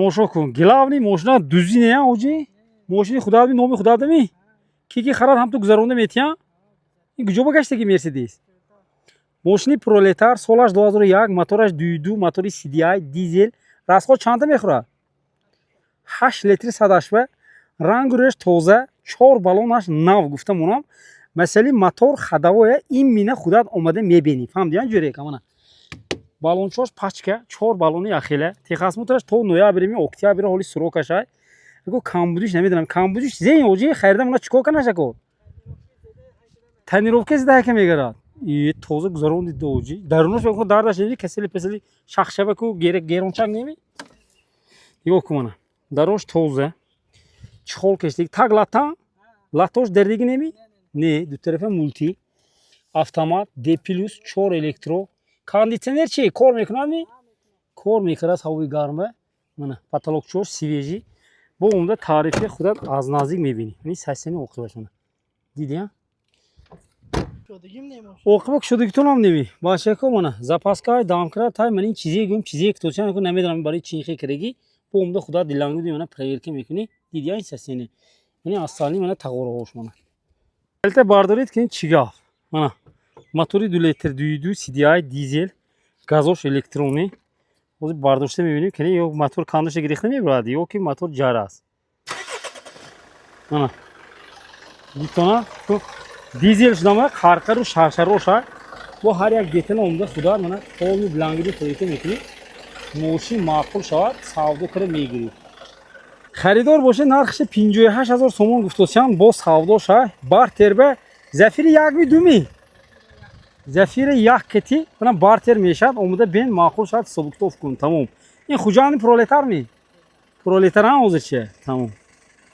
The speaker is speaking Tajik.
Мошо кун. Главный мошина дузи не оджи. Мошини худа би номи худа дами. Ки харат ҳам ту гузаронда метия. Ин куҷо гаштаги Мерседес. Мошини пролетар солаш 2001, мотораш 2.2, мотори CDI дизел. Расход чанда мехӯрад? 8 литри садашба. Рангуреш тоза, 4 баллонаш нав гуфта монам. Масали мотор хадавоя ин мина худат омада мебини. Фаҳмдиан ҷуре камана. Баллончош пачка 4 баллони ахила. Техас мотораш то ноябрми октябр ҳоли сурокашай. Аго камбудиш намедонам. Камбудиш зен оҷи хайрда мона чико канашако. Тонировка зида ка мегарад. И тоза гузаронди доҷи. Дарунаш бо дардаш неви касели песели шахшаба ку герончак неви. Ё кумана. Дарош тоза. Чхол кештик так лата. Латош дердиги неми? Не, ду тарафа мулти. Автомат D+ 4 электро. Кондитсионер чи кор мекунад ми? Кор мекунад ҳавои гарма. Мана потолокчош свежи. Бо умда таърифи худат аз наздик мебини. Ин сасени оқибаш мана. Дидиям? оқиба кушодагитон ҳам неми. Бачако мана запаскаи дамкрат тай ман ин чизе гум чизе кточан ку намедонам барои чин хекреги. Бо умда худат дилангуди мана проверка мекуни. Дидиям ин сасени. Ин асали мана тағораҳош мана. Алта бардорид ки ин чигав. Мана мотори 2 литр 2.2 CDI дизел газош электронӣ. Ҳозир бардошта мебинем ки ё мотор кандоша гирифта мебарад ё ки мотор ҷар аст. Мана дитона дизел шудама қарқару шаршароша бо ҳар як детона омда худа мана ҳолу блангиди проекта мекунӣ. Мошин маъқул шавад савдо кара мегирӣ. Харидор боше нархиша 58 000 сомон гуфтосиян бо савдоша бартер ба зафири якми думи. Зафири як кати бана бартер мешад омада бен маъқул шад собуктов кун тамом. Ин хуҷани пролетар ми. Пролетаран ҳозир чи? Тамом.